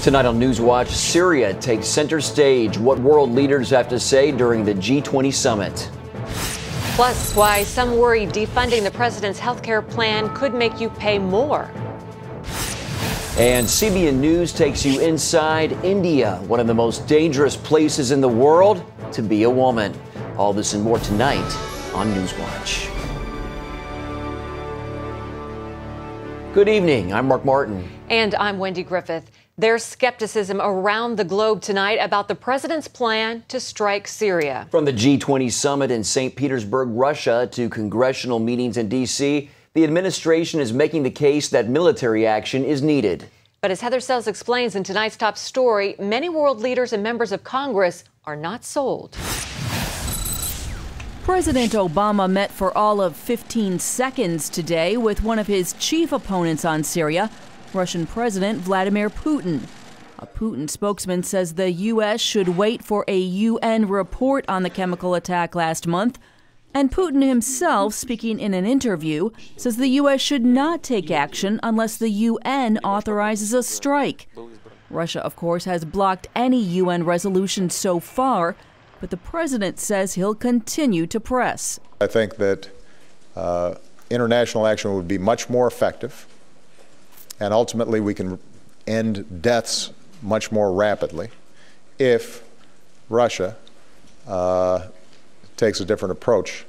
Tonight on NewsWatch, Syria takes center stage. What world leaders have to say during the G20 summit. Plus, why some worry defunding the president's health care plan could make you pay more. And CBN News takes you inside India, one of the most dangerous places in the world to be a woman. All this and more tonight on NewsWatch. Good evening. I'm Mark Martin. And I'm Wendy Griffith. There's skepticism around the globe tonight about the president's plan to strike Syria. From the G20 summit in St. Petersburg, Russia, to congressional meetings in D.C., the administration is making the case that military action is needed. But as Heather Sells explains in tonight's top story, many world leaders and members of Congress are not sold. President Obama met for all of 15 seconds today with one of his chief opponents on Syria, Russian President Vladimir Putin. A Putin spokesman says the U.S. should wait for a UN report on the chemical attack last month. And Putin himself, speaking in an interview, says the U.S. should not take action unless the UN authorizes a strike. Russia, of course, has blocked any UN resolution so far, but the president says he'll continue to press. I think that international action would be much more effective, and ultimately we can end deaths much more rapidly if Russia takes a different approach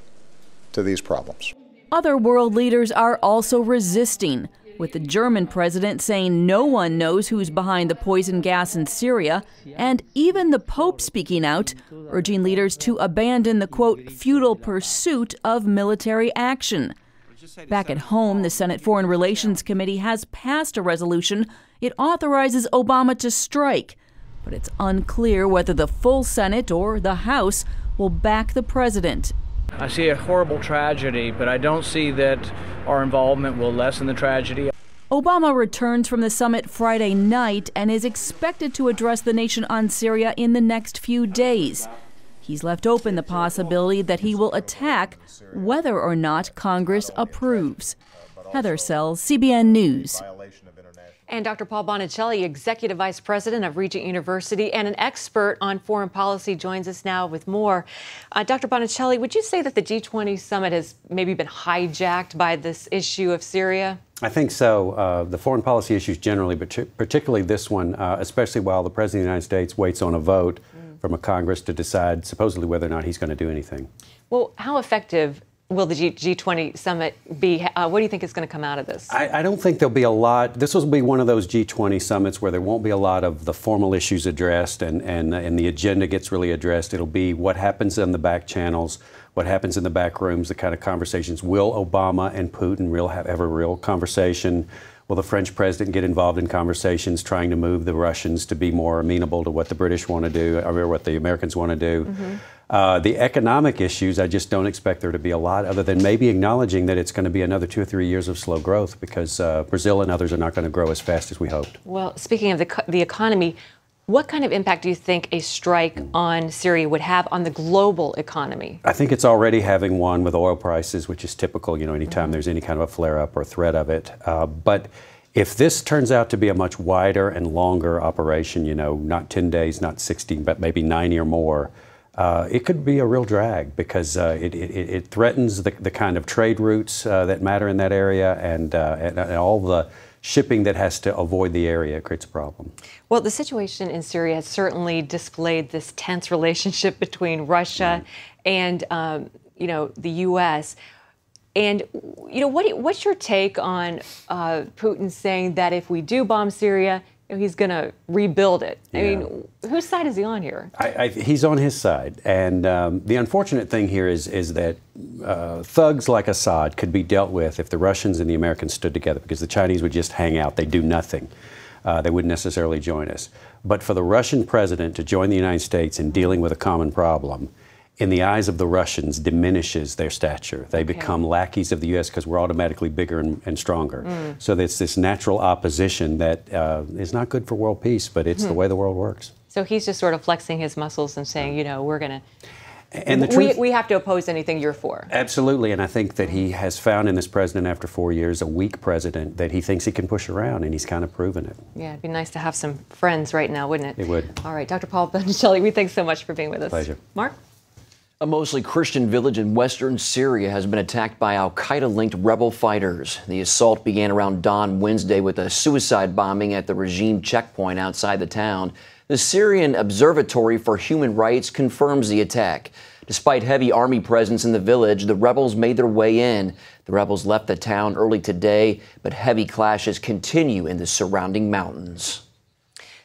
to these problems. Other world leaders are also resisting, with the German president saying no one knows who's behind the poison gas in Syria, and even the Pope speaking out, urging leaders to abandon the, quote, futile pursuit of military action. Back at home, the Senate Foreign Relations Committee has passed a resolution. It authorizes Obama to strike, but it's unclear whether the full Senate or the House will back the president. I see a horrible tragedy, but I don't see that our involvement will lessen the tragedy. Obama returns from the summit Friday night and is expected to address the nation on Syria in the next few days. He's left open the possibility that he will attack whether or not Congress approves. Heather Sells, CBN News. And Dr. Paul Bonicelli, Executive Vice President of Regent University and an expert on foreign policy, joins us now with more. Dr. Bonicelli, would you say that the G20 summit has maybe been hijacked by this issue of Syria? I think so. The foreign policy issues generally, but particularly this one, especially while the President of the United States waits on a vote from a Congress to decide supposedly whether or not he's going to do anything. Well, how effective will the G20 summit be? What do you think is going to come out of this? I don't think there'll be a lot. This will be one of those G20 summits where there won't be a lot of the formal issues addressed and the agenda gets really addressed. It'll be what happens in the back channels, what happens in the back rooms, the kind of conversations. Will Obama and Putin have a real conversation? Will the French president get involved in conversations trying to move the Russians to be more amenable to what the British want to do, or what the Americans want to do? The economic issues, I just don't expect there to be a lot, other than maybe acknowledging that it's going to be another 2 or 3 years of slow growth because Brazil and others are not going to grow as fast as we hoped. Well, speaking of the economy, what kind of impact do you think a strike on Syria would have on the global economy? I think it's already having one with oil prices, which is typical, anytime there's any kind of a flare-up or threat of it. But if this turns out to be a much wider and longer operation, not 10 days, not 60, but maybe 90 or more, it could be a real drag because it threatens the kind of trade routes that matter in that area and all the shipping that has to avoid the area. Creates a problem. Well, the situation in Syria has certainly displayed this tense relationship between Russia and, the U.S. And, what's your take on Putin saying that if we do bomb Syria, he's going to rebuild it? I mean, whose side is he on here? He's on his side. And the unfortunate thing here is that thugs like Assad could be dealt with if the Russians and the Americans stood together, because the Chinese would just hang out. They'd do nothing. They wouldn't necessarily join us. But for the Russian president to join the United States in dealing with a common problem, in the eyes of the Russians, diminishes their stature. They become lackeys of the U.S. because we're automatically bigger and stronger. So there's this natural opposition that is not good for world peace, but it's the way the world works. So he's just sort of flexing his muscles and saying, we're going to... And the truth, we have to oppose anything you're for. Absolutely, and I think that he has found in this president after 4 years a weak president that he thinks he can push around, and he's kind of proven it. Yeah, it'd be nice to have some friends right now, wouldn't it? It would. All right, Dr. Paul Benicelli, we thanks so much for being with us. Pleasure. Mark? A mostly Christian village in western Syria has been attacked by al-Qaeda-linked rebel fighters. The assault began around dawn Wednesday with a suicide bombing at the regime checkpoint outside the town. The Syrian Observatory for Human Rights confirms the attack. Despite heavy army presence in the village, the rebels made their way in. The rebels left the town early today, but heavy clashes continue in the surrounding mountains.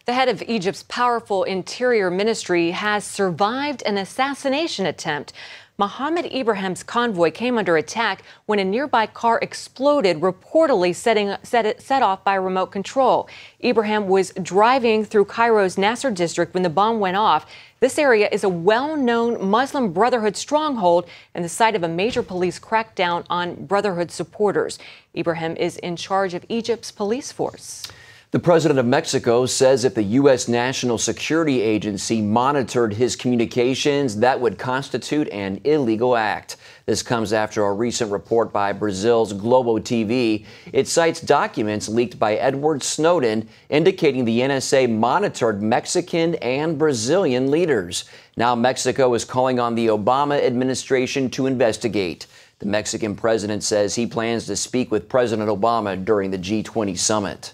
The head of Egypt's powerful interior ministry has survived an assassination attempt. Mohammed Ibrahim's convoy came under attack when a nearby car exploded, reportedly set off by remote control. Ibrahim was driving through Cairo's Nasser district when the bomb went off. This area is a well-known Muslim Brotherhood stronghold and the site of a major police crackdown on Brotherhood supporters. Ibrahim is in charge of Egypt's police force. The president of Mexico says if the U.S. National Security Agency monitored his communications, that would constitute an illegal act. This comes after a recent report by Brazil's Globo TV. It cites documents leaked by Edward Snowden indicating the NSA monitored Mexican and Brazilian leaders. Now Mexico is calling on the Obama administration to investigate. The Mexican president says he plans to speak with President Obama during the G20 summit.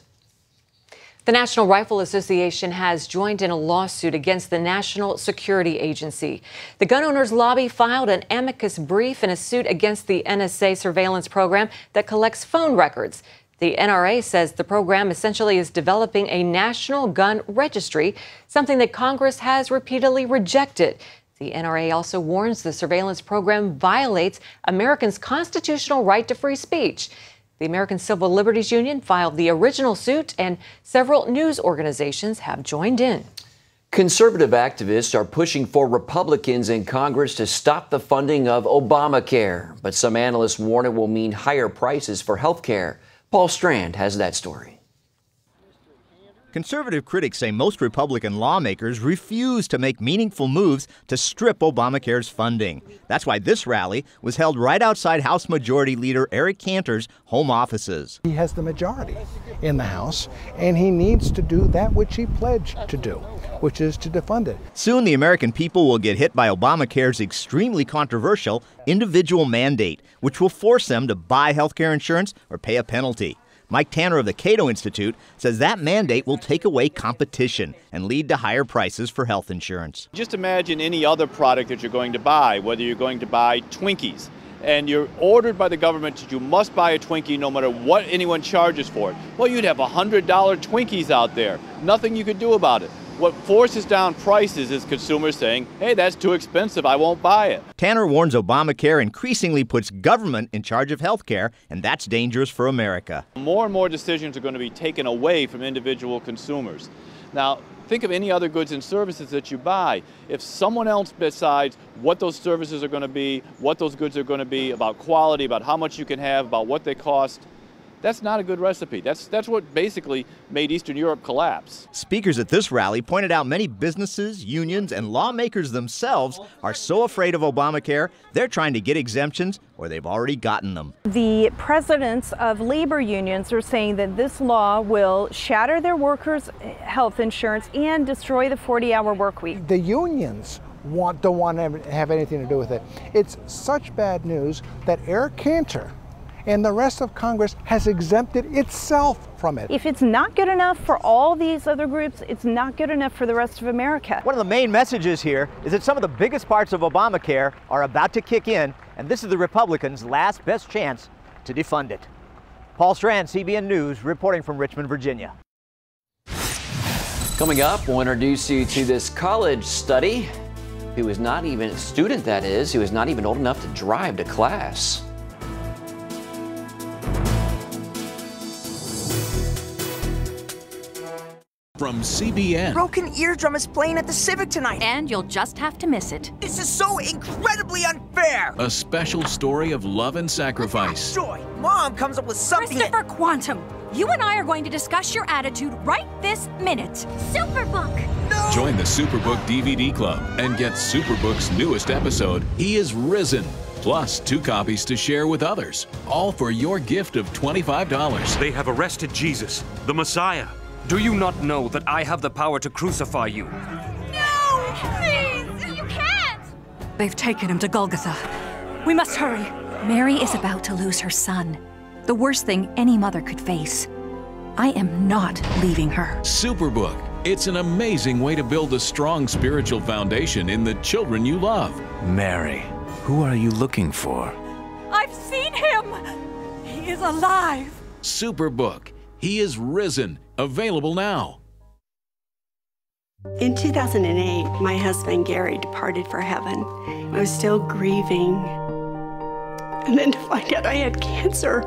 The National Rifle Association has joined in a lawsuit against the National Security Agency. The gun owners' lobby filed an amicus brief in a suit against the NSA surveillance program that collects phone records. The NRA says the program essentially is developing a national gun registry, something that Congress has repeatedly rejected. The NRA also warns the surveillance program violates Americans' constitutional right to free speech. The American Civil Liberties Union filed the original suit, and several news organizations have joined in. Conservative activists are pushing for Republicans in Congress to stop the funding of Obamacare, but some analysts warn it will mean higher prices for health care. Paul Strand has that story. Conservative critics say most Republican lawmakers refuse to make meaningful moves to strip Obamacare's funding. That's why this rally was held right outside House Majority Leader Eric Cantor's home offices. He has the majority in the House, and he needs to do that which he pledged to do, which is to defund it. Soon the American people will get hit by Obamacare's extremely controversial individual mandate, which will force them to buy health care insurance or pay a penalty. Mike Tanner of the Cato Institute says that mandate will take away competition and lead to higher prices for health insurance. Just imagine any other product that you're going to buy, whether you're going to buy Twinkies, and you're ordered by the government that you must buy a Twinkie no matter what anyone charges for it. Well, you'd have $100 Twinkies out there. Nothing you could do about it. What forces down prices is consumers saying, hey, that's too expensive, I won't buy it. Tanner warns Obamacare increasingly puts government in charge of health care, and that's dangerous for America. More and more decisions are going to be taken away from individual consumers. Now, think of any other goods and services that you buy. If someone else decides what those services are going to be, what those goods are going to be, about quality, about how much you can have, about what they cost, that's not a good recipe. That's what basically made Eastern Europe collapse. Speakers at this rally pointed out many businesses, unions, and lawmakers themselves are so afraid of Obamacare, they're trying to get exemptions, or they've already gotten them. The presidents of labor unions are saying that this law will shatter their workers' health insurance and destroy the 40-hour work week. The unions don't want to have anything to do with it. It's such bad news that Eric Cantor and the rest of Congress has exempted itself from it. If it's not good enough for all these other groups, it's not good enough for the rest of America. One of the main messages here is that some of the biggest parts of Obamacare are about to kick in, and this is the Republicans' last best chance to defund it. Paul Strand, CBN News, reporting from Richmond, Virginia. Coming up, we'll introduce you to this college study. He was not even a student, that is. He was not even old enough to drive to class. From CBN. Broken Eardrum is playing at the Civic tonight. And you'll just have to miss it. This is so incredibly unfair. A special story of love and sacrifice. Joy, Mom comes up with something. Christopher Quantum, You and I are going to discuss your attitude right this minute. Superbook! No! Join the Superbook DVD Club and get Superbook's newest episode, He is Risen. Plus 2 copies to share with others, all for your gift of $25. They have arrested Jesus, the Messiah. Do you not know that I have the power to crucify you? No! Please! You can't! They've taken him to Golgotha. We must hurry. Mary is about to lose her son. The worst thing any mother could face. I am not leaving her. Superbook. It's an amazing way to build a strong spiritual foundation in the children you love. Mary, who are you looking for? I've seen him! He is alive! Superbook. He is Risen. Available now. In 2008, my husband Gary departed for heaven. I was still grieving. And then to find out I had cancer,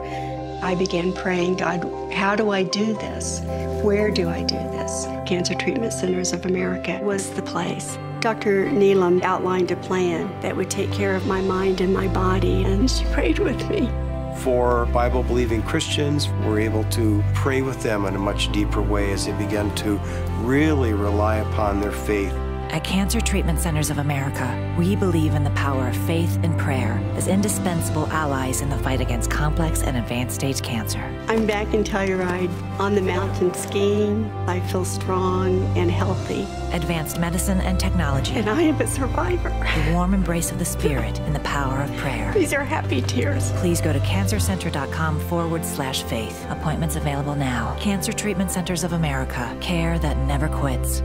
I began praying, God, how do I do this? Where do I do this? Cancer Treatment Centers of America was the place. Dr. Neelam outlined a plan that would take care of my mind and my body, and she prayed with me. For Bible-believing Christians, we're able to pray with them in a much deeper way as they begin to really rely upon their faith. At Cancer Treatment Centers of America, we believe in the power of faith and prayer as indispensable allies in the fight against complex and advanced stage cancer. I'm back in Telluride, on the mountain skiing. I feel strong and healthy. Advanced medicine and technology. And I am a survivor. The warm embrace of the Spirit and the power of prayer. These are happy tears. Please go to cancercenter.com/faith. Appointments available now. Cancer Treatment Centers of America. Care that never quits.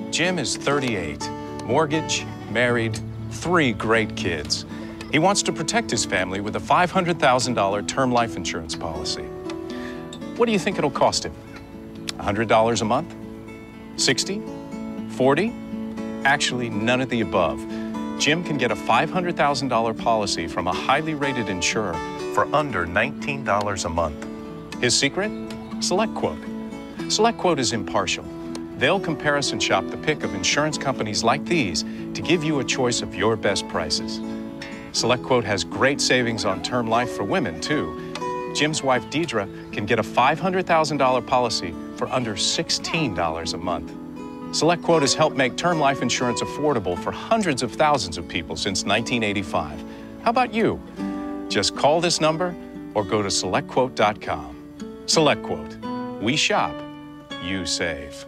Jim is 38, mortgage, married, 3 great kids. He wants to protect his family with a $500,000 term life insurance policy. What do you think it'll cost him? $100 a month? 60? 40? Actually, none of the above. Jim can get a $500,000 policy from a highly rated insurer for under $19 a month. His secret? SelectQuote. SelectQuote is impartial. They'll comparison shop the pick of insurance companies like these to give you a choice of your best prices. SelectQuote has great savings on term life for women, too. Jim's wife, Deidre, can get a $500,000 policy for under $16 a month. SelectQuote has helped make term life insurance affordable for hundreds of thousands of people since 1985. How about you? Just call this number or go to SelectQuote.com. SelectQuote. We shop, you save.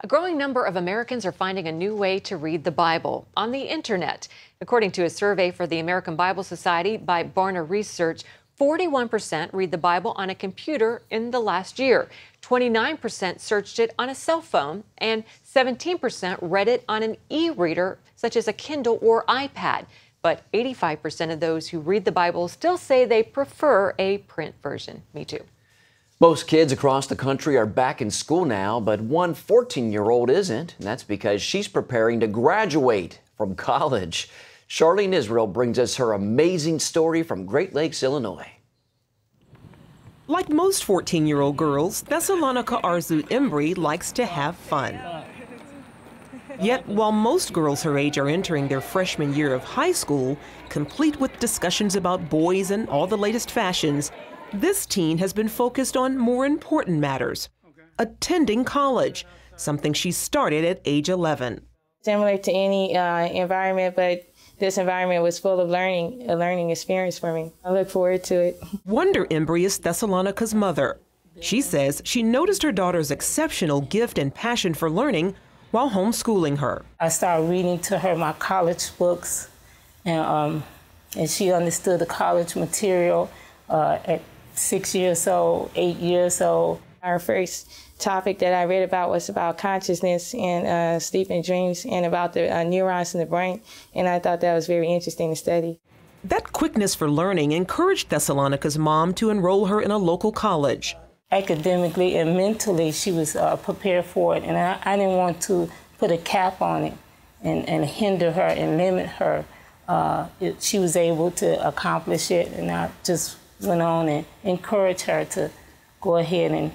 A growing number of Americans are finding a new way to read the Bible on the internet. According to a survey for the American Bible Society by Barna Research, 41% read the Bible on a computer in the last year. 29% searched it on a cell phone, and 17% read it on an e-reader, such as a Kindle or iPad. But 85% of those who read the Bible still say they prefer a print version. Me too. Most kids across the country are back in school now, but one 14-year-old isn't, and that's because she's preparing to graduate from college. Charlene Israel brings us her amazing story from Great Lakes, Illinois. Like most 14-year-old girls, Thessalonica Arzu Embry likes to have fun. Yet, while most girls her age are entering their freshman year of high school, complete with discussions about boys and all the latest fashions, this teen has been focused on more important matters, attending college, something she started at age 11. Similar to any environment, but this environment was full of a learning experience for me. I look forward to it. Wonder Embry is Thessalonica's mother. She says she noticed her daughter's exceptional gift and passion for learning while homeschooling her. I started reading to her my college books, and she understood the college material at 6 years old, 8 years old. Our first topic that I read about was about consciousness and sleep and dreams and about the neurons in the brain, and I thought that was very interesting to study. That quickness for learning encouraged Thessalonica's mom to enroll her in a local college. Academically and mentally, she was prepared for it, and I didn't want to put a cap on it and hinder her and limit her. She was able to accomplish it, and I just went on and encouraged her to go ahead and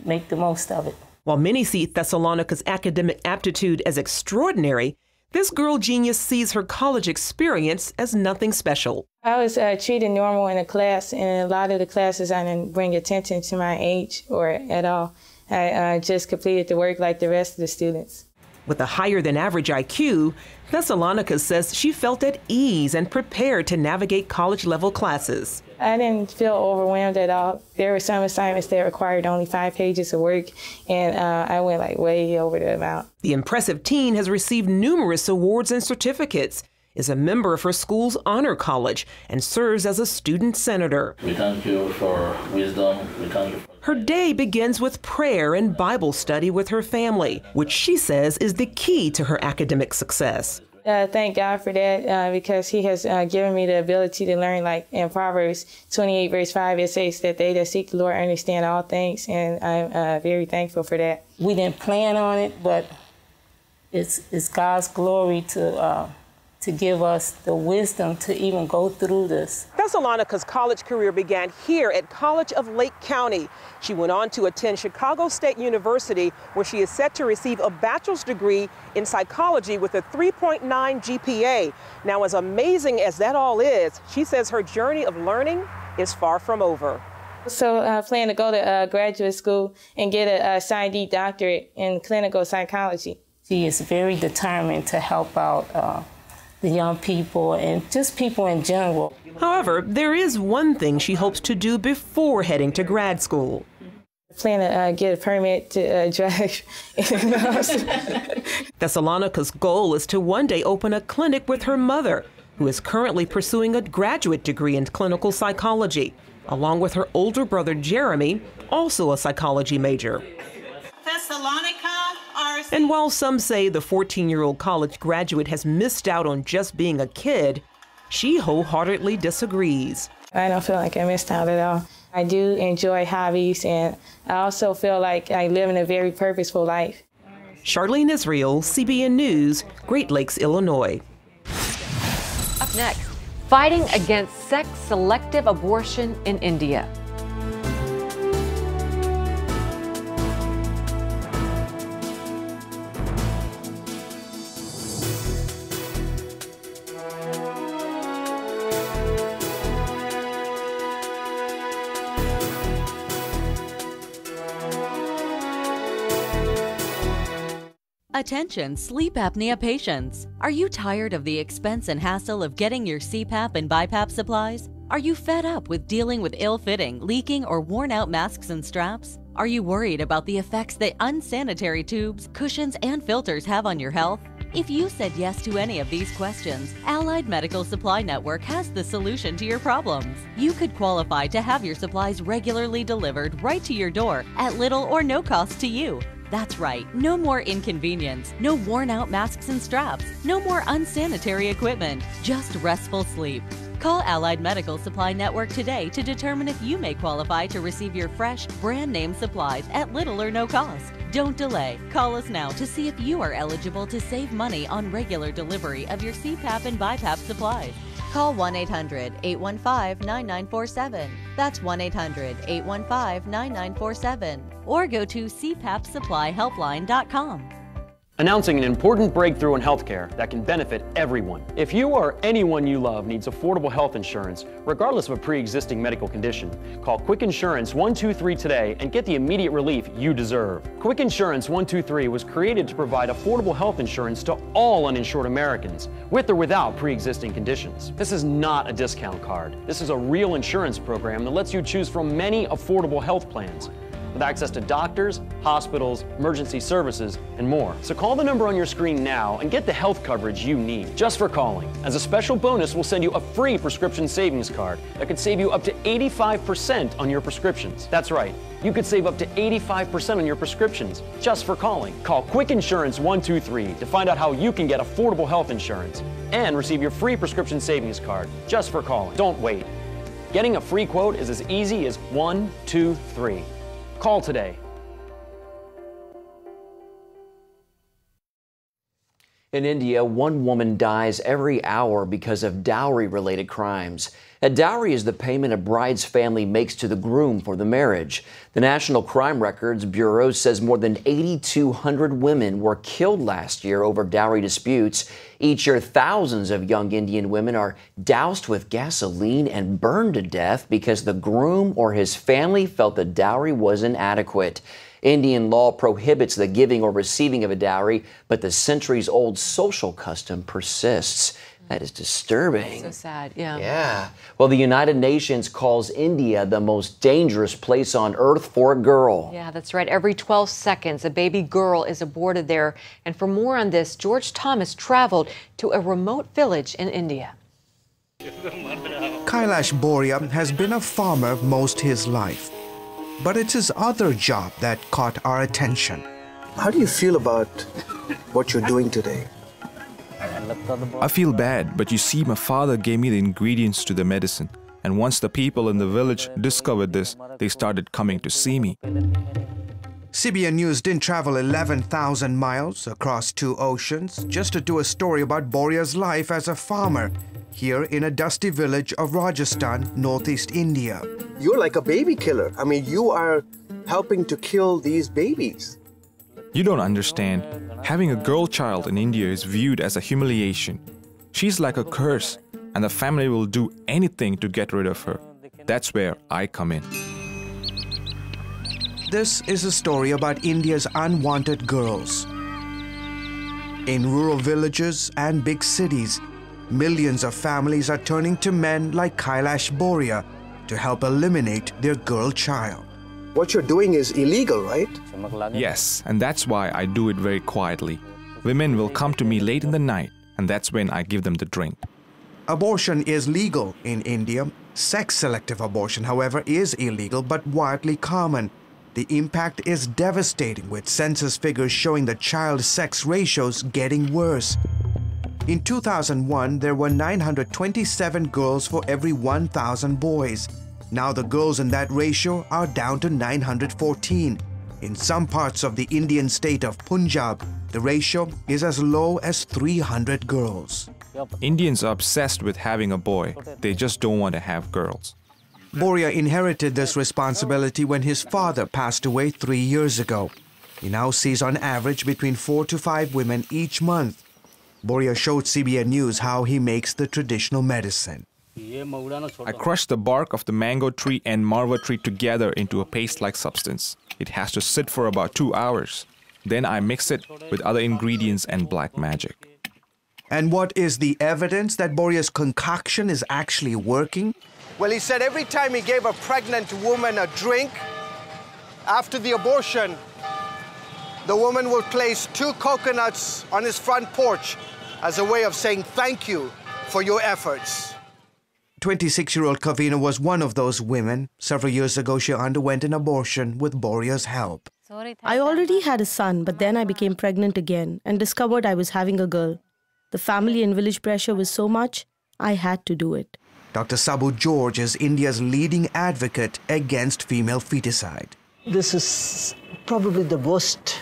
make the most of it. While many see Thessalonica's academic aptitude as extraordinary, this girl genius sees her college experience as nothing special. I was treated normal in a class, and a lot of the classes I didn't bring attention to my age or at all. I just completed the work like the rest of the students. With a higher than average IQ, Thessalonica says she felt at ease and prepared to navigate college level classes. I didn't feel overwhelmed at all. There were some assignments that required only 5 pages of work, and I went like way over the amount. The impressive teen has received numerous awards and certificates, is a member of her school's honor college, and serves as a student senator. We thank you for wisdom. We thank you. Her day begins with prayer and Bible study with her family, which she says is the key to her academic success. Thank God for that because he has given me the ability to learn, like in Proverbs 28 verse 5, it says that they that seek the Lord understand all things, and I'm very thankful for that. We didn't plan on it, but it's God's glory to give us the wisdom to even go through this. Thessalonica's college career began here at College of Lake County. She went on to attend Chicago State University, where she is set to receive a bachelor's degree in psychology with a 3.9 GPA. Now, as amazing as that all is, she says her journey of learning is far from over. So I plan to go to graduate school and get a PsyD doctorate in clinical psychology. She is very determined to help out the young people and just people in general. However, there is one thing she hopes to do before heading to grad school. I plan to get a permit to drive. Thessalonica's goal is to one day open a clinic with her mother, who is currently pursuing a graduate degree in clinical psychology, along with her older brother Jeremy, also a psychology major. And while some say the 14-year-old college graduate has missed out on just being a kid, she wholeheartedly disagrees. I don't feel like I missed out at all. I do enjoy hobbies, and I also feel like I live in a very purposeful life. Charlene Israel, CBN News, Great Lakes, Illinois. Up next, fighting against sex-selective abortion in India. Attention sleep apnea patients. Are you tired of the expense and hassle of getting your CPAP and BiPAP supplies? Are you fed up with dealing with ill-fitting, leaking, or worn-out masks and straps? Are you worried about the effects that unsanitary tubes, cushions, and filters have on your health? If you said yes to any of these questions, Allied Medical Supply Network has the solution to your problems. You could qualify to have your supplies regularly delivered right to your door at little or no cost to you. That's right, no more inconvenience, no worn-out masks and straps, no more unsanitary equipment, just restful sleep. Call Allied Medical Supply Network today to determine if you may qualify to receive your fresh, brand-name supplies at little or no cost. Don't delay. Call us now to see if you are eligible to save money on regular delivery of your CPAP and BiPAP supplies. Call 1-800-815-9947. That's 1-800-815-9947. Or go to cpapsupplyhelpline.com. Announcing an important breakthrough in healthcare that can benefit everyone. If you or anyone you love needs affordable health insurance, regardless of a pre-existing medical condition, call Quick Insurance 123 today and get the immediate relief you deserve. Quick Insurance 123 was created to provide affordable health insurance to all uninsured Americans, with or without pre-existing conditions. This is not a discount card. This is a real insurance program that lets you choose from many affordable health plans, with access to doctors, hospitals, emergency services, and more. So call the number on your screen now and get the health coverage you need just for calling. As a special bonus, we'll send you a free prescription savings card that could save you up to 85% on your prescriptions. That's right, you could save up to 85% on your prescriptions just for calling. Call Quick Insurance 123 to find out how you can get affordable health insurance and receive your free prescription savings card just for calling. Don't wait. Getting a free quote is as easy as 1, 2, 3. Call today. In India, one woman dies every hour because of dowry-related crimes. A dowry is the payment a bride's family makes to the groom for the marriage. The National Crime Records Bureau says more than 8,200 women were killed last year over dowry disputes. Each year, thousands of young Indian women are doused with gasoline and burned to death because the groom or his family felt the dowry was inadequate. Indian law prohibits the giving or receiving of a dowry, but the centuries-old social custom persists. That is disturbing. So sad, yeah. Yeah. Well, the United Nations calls India the most dangerous place on earth for a girl. Yeah, that's right. Every 12 seconds, a baby girl is aborted there. And for more on this, George Thomas traveled to a remote village in India. Kailash Boria has been a farmer most his life. But it's his other job that caught our attention. How do you feel about what you're doing today? I feel bad, but you see, my father gave me the ingredients to the medicine. And once the people in the village discovered this, they started coming to see me. CBN News didn't travel 11,000 miles across 2 oceans just to do a story about Boria's life as a farmer here in a dusty village of Rajasthan, northeast India. You're like a baby killer. I mean, you are helping to kill these babies. You don't understand. Having a girl child in India is viewed as a humiliation. She's like a curse, and the family will do anything to get rid of her. That's where I come in. This is a story about India's unwanted girls. In rural villages and big cities, millions of families are turning to men like Kailash Boria to help eliminate their girl child. What you're doing is illegal, right? Yes, and that's why I do it very quietly. Women will come to me late in the night, and that's when I give them the drink. Abortion is legal in India. Sex-selective abortion, however, is illegal but widely common. The impact is devastating, with census figures showing the child-sex ratios getting worse. In 2001, there were 927 girls for every 1,000 boys. Now the girls in that ratio are down to 914. In some parts of the Indian state of Punjab, the ratio is as low as 300 girls. Indians are obsessed with having a boy. They just don't want to have girls. Boria inherited this responsibility when his father passed away 3 years ago. He now sees on average between 4 to 5 women each month. Boria showed CBN News how he makes the traditional medicine. I crush the bark of the mango tree and marva tree together into a paste-like substance. It has to sit for about 2 hours. Then I mix it with other ingredients and black magic. And what is the evidence that Boria's concoction is actually working? Well, he said every time he gave a pregnant woman a drink, after the abortion, the woman would place 2 coconuts on his front porch as a way of saying thank you for your efforts. 26-year-old Kavina was one of those women. Several years ago, she underwent an abortion with Boria's help. I already had a son, but then I became pregnant again and discovered I was having a girl. The family and village pressure was so much, I had to do it. Dr. Sabu George is India's leading advocate against female feticide. This is probably the worst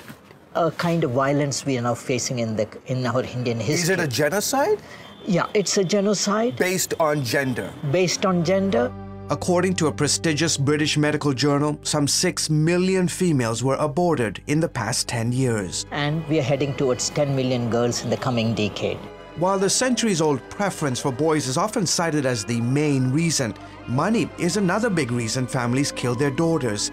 kind of violence we are now facing in our Indian history. Is it a genocide? Yeah, it's a genocide. Based on gender? Based on gender. According to a prestigious British medical journal, some 6 million females were aborted in the past 10 years. And we are heading towards 10 million girls in the coming decade. While the centuries-old preference for boys is often cited as the main reason, money is another big reason families kill their daughters.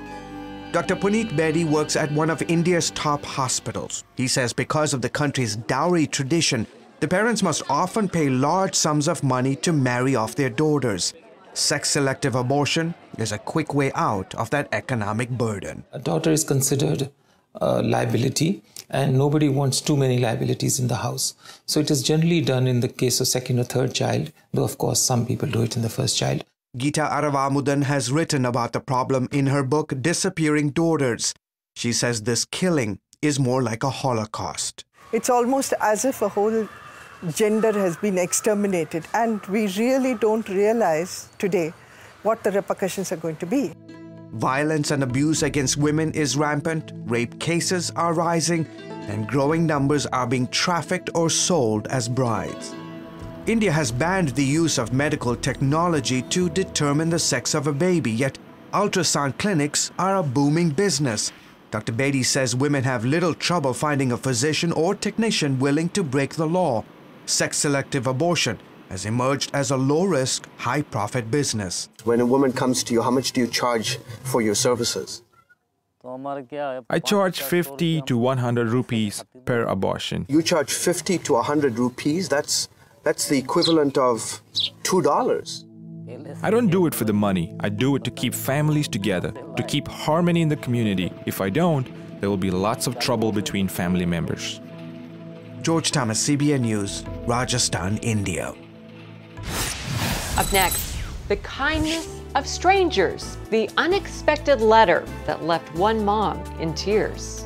Dr. Puneet Bedi works at one of India's top hospitals. He says because of the country's dowry tradition, the parents must often pay large sums of money to marry off their daughters. Sex-selective abortion is a quick way out of that economic burden. A daughter is considered a liability, and nobody wants too many liabilities in the house. So it is generally done in the case of second or third child, though of course some people do it in the first child. Geeta Aravamudan has written about the problem in her book Disappearing Daughters. She says this killing is more like a Holocaust. It's almost as if a whole gender has been exterminated, and we really don't realize today what the repercussions are going to be. Violence and abuse against women is rampant, rape cases are rising, and growing numbers are being trafficked or sold as brides. India has banned the use of medical technology to determine the sex of a baby, yet ultrasound clinics are a booming business. Dr. Bedi says women have little trouble finding a physician or technician willing to break the law. Sex-selective abortion has emerged as a low-risk, high-profit business. When a woman comes to you, how much do you charge for your services? I charge 50 to 100 rupees per abortion. You charge 50 to 100 rupees? That's the equivalent of $2. I don't do it for the money. I do it to keep families together, to keep harmony in the community. If I don't, there will be lots of trouble between family members. George Thomas, CBN News, Rajasthan, India. Up next, the kindness of strangers, the unexpected letter that left one mom in tears.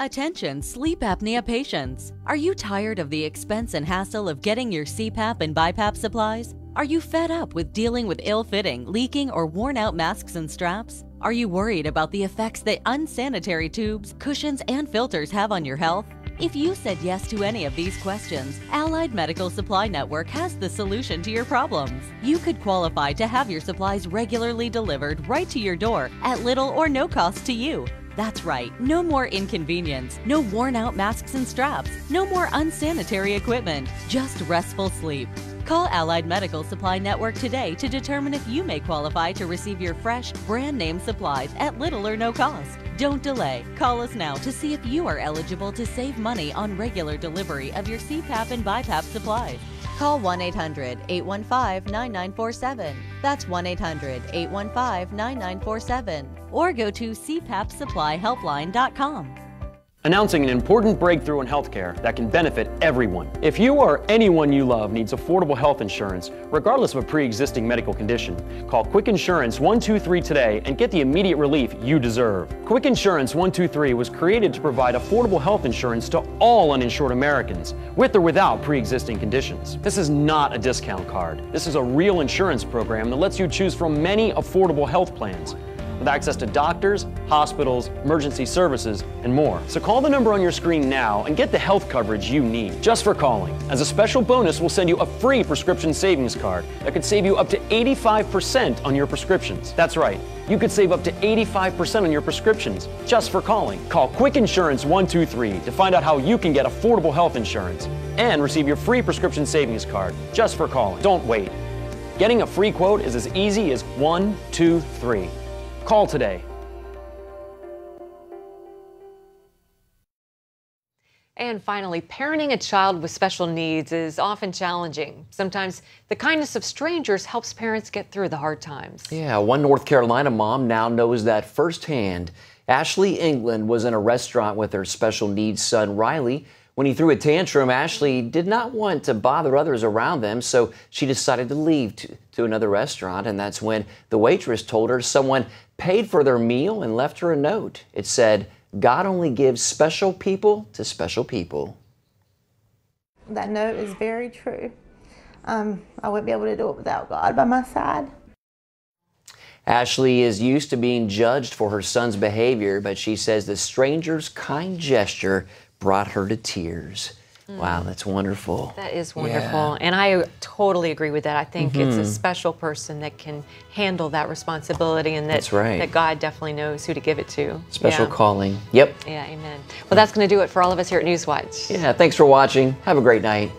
Attention sleep apnea patients. Are you tired of the expense and hassle of getting your CPAP and BiPAP supplies? Are you fed up with dealing with ill-fitting, leaking, or worn-out masks and straps? Are you worried about the effects that unsanitary tubes, cushions, and filters have on your health? If you said yes to any of these questions, Allied Medical Supply Network has the solution to your problems. You could qualify to have your supplies regularly delivered right to your door at little or no cost to you. That's right, no more inconvenience, no worn-out masks and straps, no more unsanitary equipment, just restful sleep. Call Allied Medical Supply Network today to determine if you may qualify to receive your fresh, brand-name supplies at little or no cost. Don't delay. Call us now to see if you are eligible to save money on regular delivery of your CPAP and BiPAP supplies. Call 1-800-815-9947. That's 1-800-815-9947. Or go to cpapsupplyhelpline.com. Announcing an important breakthrough in healthcare that can benefit everyone. If you or anyone you love needs affordable health insurance, regardless of a pre-existing medical condition, call Quick Insurance 123 today and get the immediate relief you deserve. Quick Insurance 123 was created to provide affordable health insurance to all uninsured Americans, with or without pre-existing conditions. This is not a discount card. This is a real insurance program that lets you choose from many affordable health plans, with access to doctors, hospitals, emergency services, and more. So call the number on your screen now and get the health coverage you need just for calling. As a special bonus, we'll send you a free prescription savings card that could save you up to 85% on your prescriptions. That's right, you could save up to 85% on your prescriptions just for calling. Call Quick Insurance 123 to find out how you can get affordable health insurance and receive your free prescription savings card just for calling. Don't wait. Getting a free quote is as easy as 1, 2, 3. Call today. And finally, parenting a child with special needs is often challenging. Sometimes the kindness of strangers helps parents get through the hard times. Yeah, one North Carolina mom now knows that firsthand. Ashley England was in a restaurant with her special needs son, Riley. When he threw a tantrum, Ashley did not want to bother others around them, so she decided to leave to another restaurant, and that's when the waitress told her someone paid for their meal and left her a note. It said, "God only gives special people to special people." That note is very true. I wouldn't be able to do it without God by my side. Ashley is used to being judged for her son's behavior, but she says the stranger's kind gesture brought her to tears. Wow, that's wonderful. That is wonderful. Yeah. And I totally agree with that. I think it's a special person that can handle that responsibility, and That's right. that God definitely knows who to give it to. Special calling. Yep. Yeah, amen. Well, that's going to do it for all of us here at NewsWatch. Yeah, thanks for watching. Have a great night.